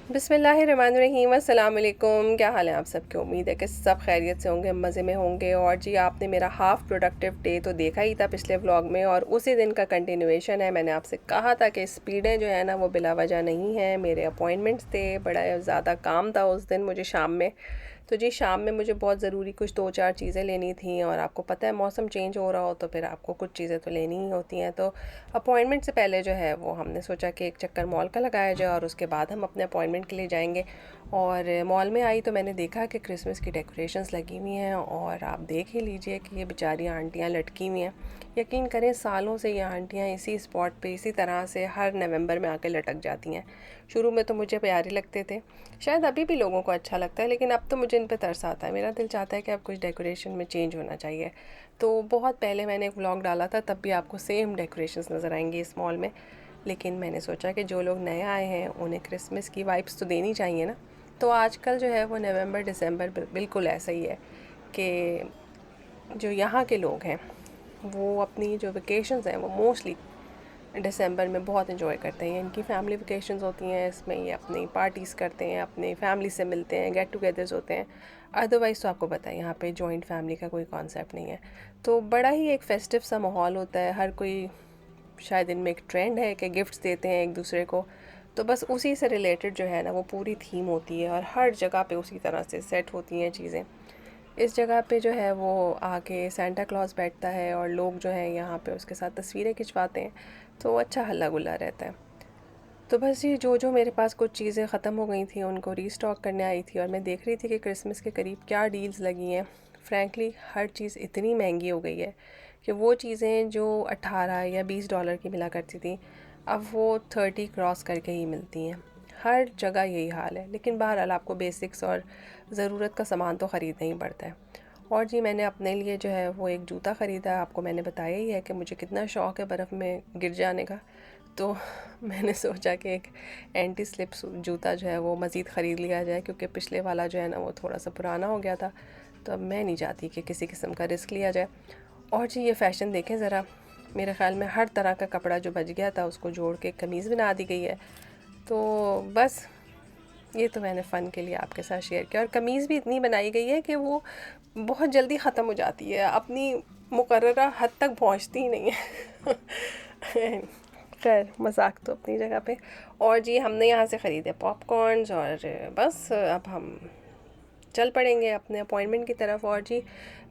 बिस्मिल्लाहिर्रहमानिर्रहीम, अस्सलाम वालेकुम। क्या हाल है आप सबकी? उम्मीद है कि सब खैरियत से होंगे, मज़े में होंगे। और जी, आपने मेरा हाफ़ प्रोडक्टिव डे तो देखा ही था पिछले व्लॉग में, और उसी दिन का कंटिन्यूएशन है। मैंने आपसे कहा था कि स्पीडें जो है ना वो बिला वजह नहीं है। मेरे अपॉइंटमेंट्स थे, बड़ा ज़्यादा काम था उस दिन मुझे शाम में। तो जी, शाम में मुझे बहुत ज़रूरी कुछ 2-4 चीज़ें लेनी थी, और आपको पता है मौसम चेंज हो रहा हो तो फिर आपको कुछ चीज़ें तो लेनी ही होती हैं। तो अपॉइंटमेंट से पहले जो है वो हमने सोचा कि एक चक्कर मॉल का लगाया जाए, और उसके बाद हम अपने अपॉइंटमेंट के लिए जाएंगे। और मॉल में आई तो मैंने देखा कि क्रिसमस की डेकोरेशंस लगी हुई हैं, और आप देख ही लीजिए कि ये बेचारी आंटियाँ लटकी हुई हैं। यकीन करें, सालों से ये आंटियाँ इसी स्पॉट पे इसी तरह से हर नवंबर में आके लटक जाती हैं। शुरू में तो मुझे प्यारे लगते थे, शायद अभी भी लोगों को अच्छा लगता है, लेकिन अब तो मुझे इन पे तरस आता है। मेरा दिल चाहता है कि अब कुछ डेकोरेशन में चेंज होना चाहिए। तो बहुत पहले मैंने एक व्लॉग डाला था, तब भी आपको सेम डेकोरेशंस नज़र आएंगी इस मॉल में। लेकिन मैंने सोचा कि जो लोग नए आए हैं उन्हें क्रिसमस की वाइब्स तो देनी चाहिए ना। तो आजकल जो है वो नवंबर दिसंबर बिल्कुल ऐसा ही है कि जो यहाँ के लोग हैं वो अपनी जो वेकेशंस हैं वो मोस्टली दिसंबर में बहुत इन्जॉय करते हैं। इनकी फैमिली वेकेशंस होती हैं, इसमें ये अपनी पार्टीज़ करते हैं, अपने फैमिली से मिलते हैं, गेट टुगेदर्स होते हैं। अदरवाइज़ तो आपको पता है यहाँ पे जॉइंट फैमिली का कोई कॉन्सेप्ट नहीं है। तो बड़ा ही एक फेस्टिव सा माहौल होता है। हर कोई, शायद इनमें एक ट्रेंड है कि गिफ्ट्स देते हैं एक दूसरे को। तो बस उसी से रिलेटेड जो है ना वो पूरी थीम होती है, और हर जगह पे उसी तरह से सेट होती हैं चीज़ें। इस जगह पे जो है वो आके सेंटा क्लॉज बैठता है, और लोग जो है यहाँ पे उसके साथ तस्वीरें खिंचवाते हैं। तो अच्छा हल्ला गुल्ला रहता है। तो बस ये जो मेरे पास कुछ चीज़ें ख़त्म हो गई थी उनको रीस्टॉक करने आई थी, और मैं देख रही थी कि क्रिसमस के करीब क्या डील्स लगी हैं। फ्रैंकली हर चीज़ इतनी महंगी हो गई है कि वो चीज़ें जो 18 या $20 की मिला करती थी, अब वो 30 क्रॉस करके ही मिलती हैं। हर जगह यही हाल है। लेकिन बहरहाल आपको बेसिक्स और ज़रूरत का सामान तो ख़रीदना ही पड़ता है। और जी, मैंने अपने लिए जो है वो एक जूता ख़रीदा। आपको मैंने बताया ही है कि मुझे कितना शौक़ है बर्फ़ में गिर जाने का। तो मैंने सोचा कि एक एंटी स्लिप जूता जो है वो मज़ीद ख़रीद लिया जाए, क्योंकि पिछले वाला जो है ना वो थोड़ा सा पुराना हो गया था। तो अब मैं नहीं चाहती कि किसी किस्म का रिस्क लिया जाए। और जी, ये फ़ैशन देखें ज़रा। मेरे ख़्याल में हर तरह का कपड़ा जो बच गया था उसको जोड़ के कमीज़ बना दी गई है। तो बस ये तो मैंने फ़न के लिए आपके साथ शेयर किया। और कमीज़ भी इतनी बनाई गई है कि वो बहुत जल्दी ख़त्म हो जाती है, अपनी मुकर्ररा हद तक पहुंचती ही नहीं है। खैर, मजाक तो अपनी जगह पे। और जी, हमने यहाँ से ख़रीदे पॉपकॉर्न्स, और बस अब हम चल पड़ेंगे अपने अपॉइंटमेंट की तरफ। और जी,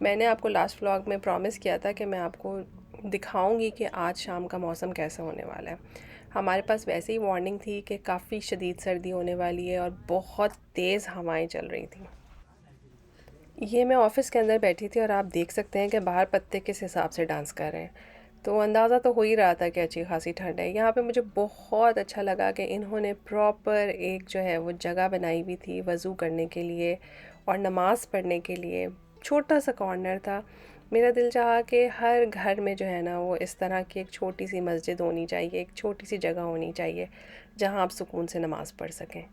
मैंने आपको लास्ट व्लॉग में प्रॉमिस किया था कि मैं आपको दिखाऊंगी कि आज शाम का मौसम कैसा होने वाला है। हमारे पास वैसे ही वार्निंग थी कि काफ़ी शदीद सर्दी होने वाली है, और बहुत तेज़ हवाएं चल रही थी। ये मैं ऑफ़िस के अंदर बैठी थी, और आप देख सकते हैं कि बाहर पत्ते किस हिसाब से डांस कर रहे हैं। तो अंदाज़ा तो हो ही रहा था कि अच्छी खासी ठंड है यहाँ पे। मुझे बहुत अच्छा लगा कि इन्होंने प्रॉपर एक जो है वो जगह बनाई हुई थी वज़ू करने के लिए और नमाज़ पढ़ने के लिए। छोटा सा कॉर्नर था। मेरा दिल चाहा कि हर घर में जो है ना वो इस तरह की एक छोटी सी मस्जिद होनी चाहिए, एक छोटी सी जगह होनी चाहिए जहाँ आप सुकून से नमाज़ पढ़ सकें।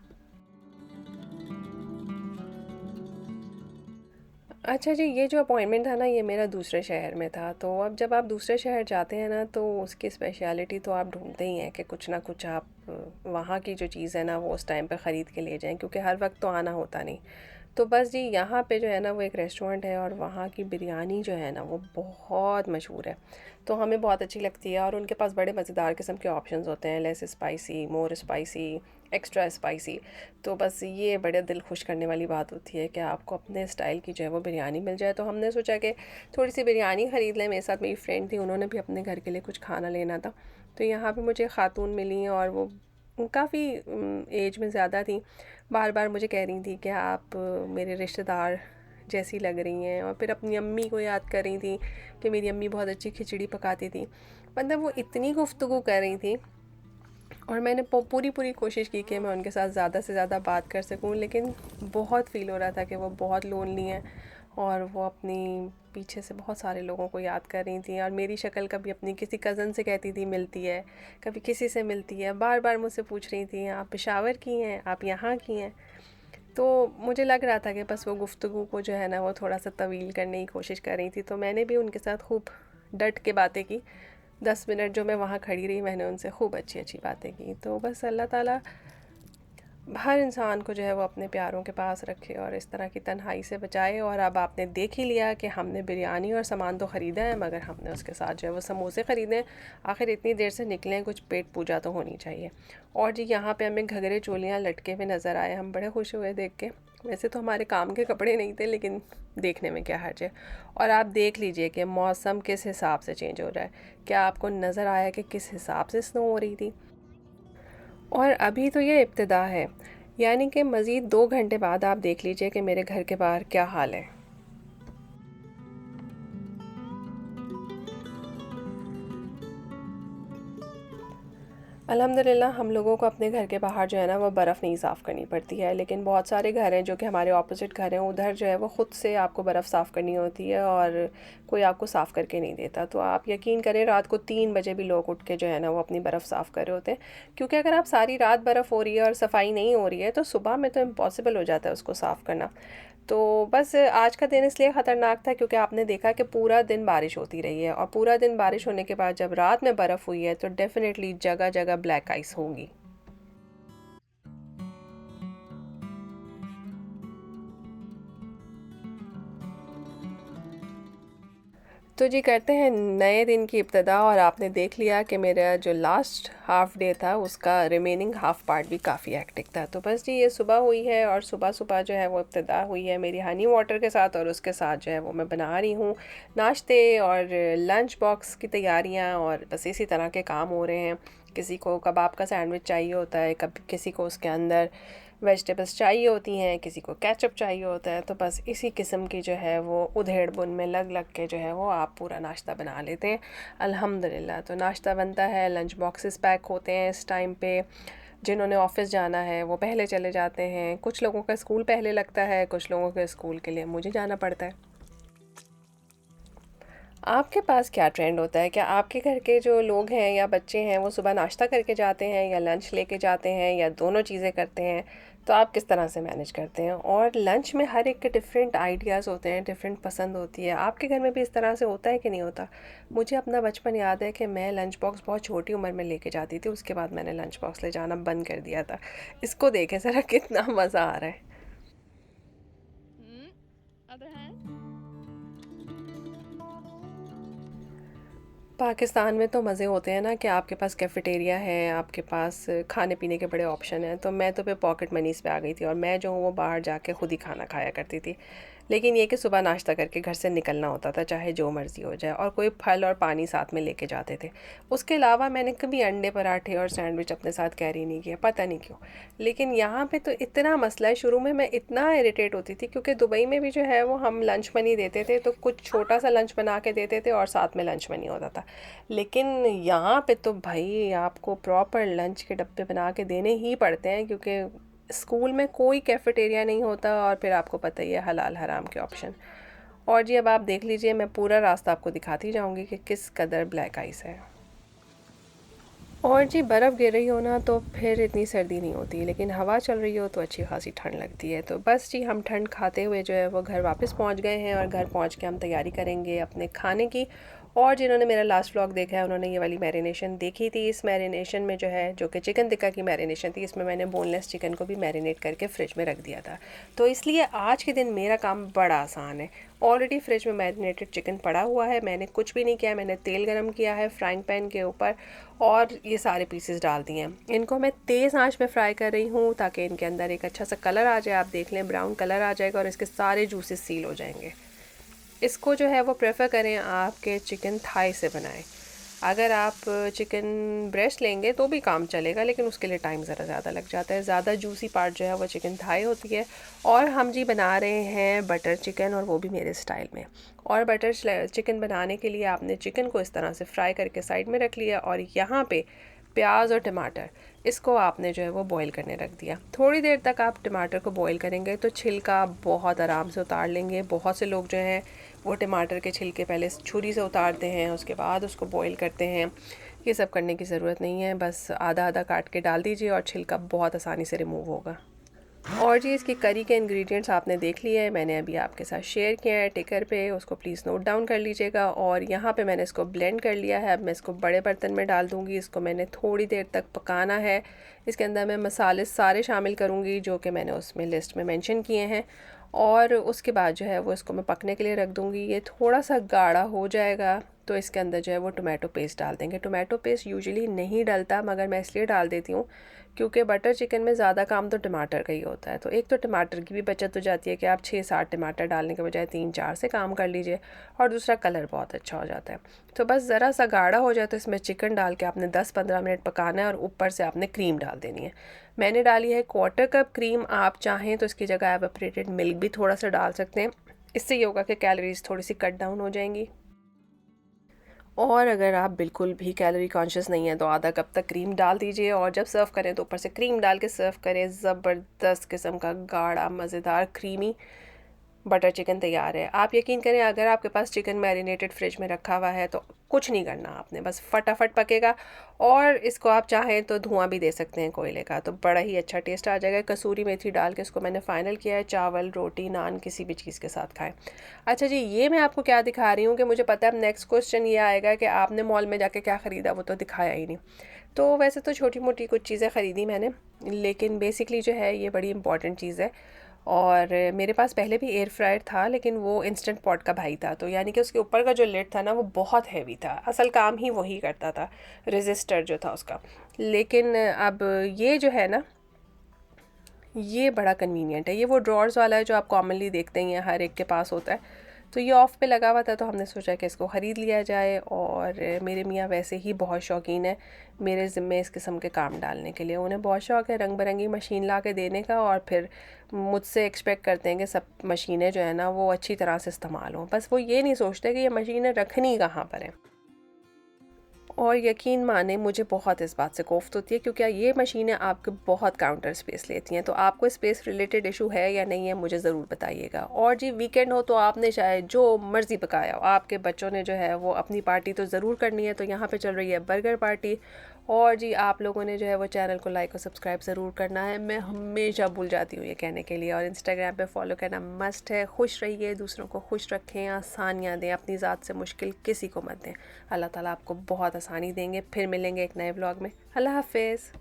अच्छा जी, ये जो अपॉइंटमेंट था ना ये मेरा दूसरे शहर में था। तो अब जब आप दूसरे शहर जाते हैं ना तो उसकी स्पेशलिटी तो आप ढूंढते ही हैं कि कुछ ना कुछ आप वहाँ की जो चीज़ है ना वो उस टाइम पे ख़रीद के ले जाएं, क्योंकि हर वक्त तो आना होता नहीं। तो बस जी, यहाँ पे जो है ना वो एक रेस्टोरेंट है, और वहाँ की बिरयानी जो है ना वो बहुत मशहूर है। तो हमें बहुत अच्छी लगती है, और उनके पास बड़े मज़ेदार किस्म के ऑप्शंस होते हैं, लेस स्पाइसी, मोर स्पाइसी, एक्स्ट्रा स्पाइसी। तो बस ये बड़े दिल खुश करने वाली बात होती है कि आपको अपने स्टाइल की जो है वो बिरयानी मिल जाए। तो हमने सोचा कि थोड़ी सी बिरयानी ख़रीद लें। मेरे साथ मेरी फ्रेंड थी, उन्होंने भी अपने घर के लिए कुछ खाना लेना था। तो यहाँ पे मुझे ख़ातून मिली, और वो काफ़ी एज में ज़्यादा थी। बार बार मुझे कह रही थी कि आप मेरे रिश्तेदार जैसी लग रही हैं, और फिर अपनी अम्मी को याद कर रही थी कि मेरी अम्मी बहुत अच्छी खिचड़ी पकाती थी। मतलब वो इतनी गुफ्तगू कर रही थी, और मैंने पूरी पूरी कोशिश की कि मैं उनके साथ ज़्यादा से ज़्यादा बात कर सकूं, लेकिन बहुत फ़ील हो रहा था कि वो बहुत लोनली हैं, और वो अपनी पीछे से बहुत सारे लोगों को याद कर रही थी। और मेरी शक्ल कभी अपनी किसी कज़न से कहती थी मिलती है, कभी किसी से मिलती है। बार बार मुझसे पूछ रही थी आप पेशावर की हैं, आप यहाँ की हैं। तो मुझे लग रहा था कि बस वो गुफ्तगू को जो है ना वो थोड़ा सा तवील करने की कोशिश कर रही थी। तो मैंने भी उनके साथ खूब डट के बातें की। 10 मिनट जो मैं वहाँ खड़ी रही मैंने उनसे खूब अच्छी अच्छी बातें की। तो बस अल्लाह ताला हर इंसान को जो है वो अपने प्यारों के पास रखे और इस तरह की तन्हाई से बचाए। और अब आपने देख ही लिया कि हमने बिरयानी और सामान तो ख़रीदा है, मगर हमने उसके साथ जो है वो समोसे ख़रीदे हैं। आखिर इतनी देर से निकले हैं, कुछ पेट पूजा तो होनी चाहिए। और जी यहाँ पे हमें घघरे चोलियाँ लटके हुए नज़र आए, हम बड़े खुश हुए देख के। वैसे तो हमारे काम के कपड़े नहीं थे, लेकिन देखने में क्या हर्ज है। और आप देख लीजिए कि मौसम किस हिसाब से चेंज हो रहा है। क्या आपको नज़र आया कि किस हिसाब से स्नो हो रही थी? और अभी तो ये इब्तिदा है, यानी कि मज़ीद 2 घंटे बाद आप देख लीजिए कि मेरे घर के बाहर क्या हाल है। अल्हम्दुलिल्लाह हम लोगों को अपने घर के बाहर जो है ना वो बर्फ़ नहीं साफ़ करनी पड़ती है, लेकिन बहुत सारे घर हैं जो कि हमारे ऑपोजिट घर हैं, उधर जो है वो ख़ुद से आपको बर्फ़ साफ़ करनी होती है और कोई आपको साफ़ करके नहीं देता। तो आप यकीन करें, रात को 3 बजे भी लोग उठ के जो है ना वो अपनी बर्फ़ साफ़ कर रहे होते हैं, क्योंकि अगर आप सारी रात बर्फ़ हो रही है और सफाई नहीं हो रही है तो सुबह में तो इम्पॉसिबल हो जाता है उसको साफ़ करना। तो बस आज का दिन इसलिए ख़तरनाक था क्योंकि आपने देखा कि पूरा दिन बारिश होती रही है, और पूरा दिन बारिश होने के बाद जब रात में बर्फ़ हुई है तो डेफ़िनेटली जगह जगह ब्लैक आइस होंगी। तो जी करते हैं नए दिन की इब्तिदा। और आपने देख लिया कि मेरा जो लास्ट हाफ़ डे था उसका रिमेनिंग हाफ़ पार्ट भी काफ़ी हेक्टिक था। तो बस जी ये सुबह हुई है और सुबह-सुबह जो है वो इब्तिदा हुई है मेरी हनी वाटर के साथ, और उसके साथ जो है वो मैं बना रही हूँ नाश्ते और लंच बॉक्स की तैयारियाँ, और बस इसी तरह के काम हो रहे हैं। किसी को कबाब का सैंडविच चाहिए होता है, कभी किसी को उसके अंदर वेजिटेबल्स चाहिए होती हैं, किसी को केचप चाहिए होता है। तो बस इसी किस्म की जो है वो उधेड़-बुन में लग लग के जो है वो आप पूरा नाश्ता बना लेते हैं अल्हम्दुलिल्लाह। तो नाश्ता बनता है, लंच बॉक्सेस पैक होते हैं इस टाइम पे। जिन्होंने ऑफ़िस जाना है वो पहले चले जाते हैं, कुछ लोगों का स्कूल पहले लगता है, कुछ लोगों के स्कूल के लिए मुझे जाना पड़ता है। आपके पास क्या ट्रेंड होता है? क्या आपके घर के जो लोग हैं या बच्चे हैं वो सुबह नाश्ता करके जाते हैं या लंच लेके जाते हैं या दोनों चीज़ें करते हैं? तो आप किस तरह से मैनेज करते हैं? और लंच में हर एक के डिफरेंट आइडियाज़ होते हैं, डिफरेंट पसंद होती है। आपके घर में भी इस तरह से होता है कि नहीं होता? मुझे अपना बचपन याद है कि मैं लंच बॉक्स बहुत छोटी उम्र में लेके जाती थी, उसके बाद मैंने लंच बॉक्स ले जाना बंद कर दिया था। इसको देखें ज़रा कितना मज़ा आ रहा है। Hmm. Other hand. पाकिस्तान में तो मज़े होते हैं ना कि आपके पास कैफ़ेटेरिया है, आपके पास खाने-पीने के बड़े ऑप्शन हैं। तो मैं तो फिर पॉकेट मनीज़ पे आ गई थी और मैं जो हूँ वो बाहर जाके खुद ही खाना खाया करती थी। लेकिन ये कि सुबह नाश्ता करके घर से निकलना होता था, चाहे जो मर्ज़ी हो जाए, और कोई फल और पानी साथ में लेके जाते थे। उसके अलावा मैंने कभी अंडे पराठे और सैंडविच अपने साथ कैरी नहीं किया, पता नहीं क्यों। लेकिन यहाँ पे तो इतना मसला है, शुरू में मैं इतना इरिटेट होती थी क्योंकि दुबई में भी जो है वो हम लंच मनी देते थे, तो कुछ छोटा-सा लंच बना के देते थे और साथ में लंच मनी होता था। लेकिन यहाँ पे तो भाई आपको प्रॉपर लंच के डब्बे बना के देने ही पड़ते हैं, क्योंकि स्कूल में कोई कैफ़ेटेरिया नहीं होता और फिर आपको पता ही है हलाल हराम के ऑप्शन। और जी अब आप देख लीजिए, मैं पूरा रास्ता आपको दिखाती जाऊंगी कि किस कदर ब्लैक आइस है। और जी बर्फ़ गिर रही हो ना तो फिर इतनी सर्दी नहीं होती, लेकिन हवा चल रही हो तो अच्छी खासी ठंड लगती है। तो बस जी हम ठंड खाते हुए जो है वो घर वापस पहुंच गए हैं, और घर पहुंच के हम तैयारी करेंगे अपने खाने की। और जिन्होंने मेरा लास्ट व्लॉग देखा है उन्होंने ये वाली मैरिनेशन देखी थी। इस मैरिनेशन में जो है, जो कि चिकन टिक्का की मैरिनेशन थी, इसमें मैंने बोनलेस चिकन को भी मैरिनेट करके फ़्रिज में रख दिया था। तो इसलिए आज के दिन मेरा काम बड़ा आसान है। ऑलरेडी फ्रिज में मैरिनेटेड चिकन पड़ा हुआ है, मैंने कुछ भी नहीं किया। मैंने तेल गरम किया है फ्राइंग पैन के ऊपर और ये सारे पीसेस डाल दिए हैं। इनको मैं तेज़ आंच में फ्राई कर रही हूँ ताकि इनके अंदर एक अच्छा सा कलर आ जाए। आप देख लें ब्राउन कलर आ जाएगा और इसके सारे जूसेस सील हो जाएंगे। इसको जो है वो प्रेफर करें आपके चिकन थाई से बनाएं। अगर आप चिकन ब्रेस्ट लेंगे तो भी काम चलेगा, लेकिन उसके लिए टाइम ज़रा ज़्यादा लग जाता है। ज़्यादा जूसी पार्ट जो है वो चिकन थाई होती है। और हम जी बना रहे हैं बटर चिकन, और वो भी मेरे स्टाइल में। और बटर चिकन बनाने के लिए आपने चिकन को इस तरह से फ्राई करके साइड में रख लिया, और यहाँ पे प्याज और टमाटर, इसको आपने जो है वो बॉईल करने रख दिया। थोड़ी देर तक आप टमाटर को बॉईल करेंगे तो छिलका बहुत आराम से उतार लेंगे। बहुत से लोग जो हैं वो टमाटर के छिलके पहले छुरी से उतारते हैं, उसके बाद उसको बॉईल करते हैं। ये सब करने की ज़रूरत नहीं है, बस आधा आधा काट के डाल दीजिए और छिलका बहुत आसानी से रिमूव होगा। और जी इसकी करी के इंग्रेडिएंट्स आपने देख लिए हैं, मैंने अभी आपके साथ शेयर किया है टिकर पे, उसको प्लीज़ नोट डाउन कर लीजिएगा। और यहाँ पे मैंने इसको ब्लेंड कर लिया है। अब मैं इसको बड़े बर्तन में डाल दूँगी। इसको मैंने थोड़ी देर तक पकाना है। इसके अंदर मैं मसाले सारे शामिल करूँगी जो कि मैंने उसमें लिस्ट में मेंशन किए हैं। और उसके बाद जो है वो इसको मैं पकने के लिए रख दूँगी। ये थोड़ा सा गाढ़ा हो जाएगा तो इसके अंदर जो है वो टोमेटो पेस्ट डाल देंगे। टोमेटो पेस्ट यूजुअली नहीं डलता, मगर मैं इसलिए डाल देती हूँ क्योंकि बटर चिकन में ज़्यादा काम तो टमाटर का ही होता है। तो एक तो टमाटर की भी बचत हो जाती है कि आप 6-7 टमाटर डालने के बजाय 3-4 से काम कर लीजिए, और दूसरा कलर बहुत अच्छा हो जाता है। तो बस ज़रा सा गाढ़ा हो जाए तो इसमें चिकन डाल के आपने 10-15 मिनट पकाना है, और ऊपर से आपने क्रीम डाल देनी है। मैंने डाली है 1/4 कप क्रीम। आप चाहें तो इसकी जगह एवापोरेटेड मिल्क भी थोड़ा सा डाल सकते हैं। इससे ये होगा कि कैलोरीज थोड़ी सी कट डाउन हो जाएंगी। और अगर आप बिल्कुल भी कैलोरी कॉन्शियस नहीं है तो आधा कप तक क्रीम डाल दीजिए, और जब सर्व करें तो ऊपर से क्रीम डाल के सर्व करें। ज़बरदस्त किस्म का गाढ़ा मज़ेदार क्रीमी बटर चिकन तैयार है। आप यकीन करें, अगर आपके पास चिकन मैरिनेटेड फ्रिज में रखा हुआ है तो कुछ नहीं करना आपने, बस फटाफट पकेगा। और इसको आप चाहें तो धुआं भी दे सकते हैं कोयले का, तो बड़ा ही अच्छा टेस्ट आ जाएगा। कसूरी मेथी डाल के इसको मैंने फ़ाइनल किया है। चावल, रोटी, नान किसी भी चीज़ के साथ खाएं। अच्छा जी, ये मैं आपको क्या दिखा रही हूँ कि मुझे पता है अब नेक्स्ट क्वेश्चन ये आएगा कि आपने मॉल में जाके क्या ख़रीदा, वो तो दिखाया ही नहीं। तो वैसे तो छोटी मोटी कुछ चीज़ें ख़रीदी मैंने, लेकिन बेसिकली जो है ये बड़ी इंपॉर्टेंट चीज़ है। और मेरे पास पहले भी एयर फ्रायर था, लेकिन वो इंस्टेंट पॉट का भाई था, तो यानी कि उसके ऊपर का जो लिड था ना वो बहुत हैवी था। असल काम ही वही करता था, रेजिस्टर जो था उसका। लेकिन अब ये जो है ना, ये बड़ा कन्वीनियंट है। ये वो ड्रॉर्स वाला है जो आप कॉमनली देखते ही हैं, हर एक के पास होता है। तो ये ऑफ़ पे लगा हुआ था, तो हमने सोचा कि इसको ख़रीद लिया जाए। और मेरे मियाँ वैसे ही बहुत शौकीन है मेरे ज़िम्मे इस किस्म के काम डालने के लिए। उन्हें बहुत शौक़ है रंग बिरंगी मशीन ला के देने का, और फिर मुझसे एक्सपेक्ट करते हैं कि सब मशीनें जो है ना वो अच्छी तरह से इस्तेमाल हों। बस वो ये नहीं सोचते कि ये मशीनें रखनी कहाँ पर हैं। और यकीन माने मुझे बहुत इस बात से कोफ्त होती है, क्योंकि ये मशीनें आपके बहुत काउंटर स्पेस लेती हैं। तो आपको स्पेस रिलेटेड इशू है या नहीं है, मुझे ज़रूर बताइएगा। और जी वीकेंड हो तो आपने चाहे जो मर्ज़ी पकाया हो, आपके बच्चों ने जो है वो अपनी पार्टी तो ज़रूर करनी है। तो यहाँ पे चल रही है बर्गर पार्टी। और जी आप लोगों ने जो है वो चैनल को लाइक और सब्सक्राइब ज़रूर करना है। मैं हमेशा भूल जाती हूँ ये कहने के लिए। और इंस्टाग्राम पे फॉलो करना मस्ट है। खुश रहिए, दूसरों को खुश रखें, आसानियाँ दें, अपनी ज़ात से मुश्किल किसी को मत दें। अल्लाह ताला आपको बहुत आसानी देंगे। फिर मिलेंगे एक नए व्लॉग में। अल्लाह हाफिज़।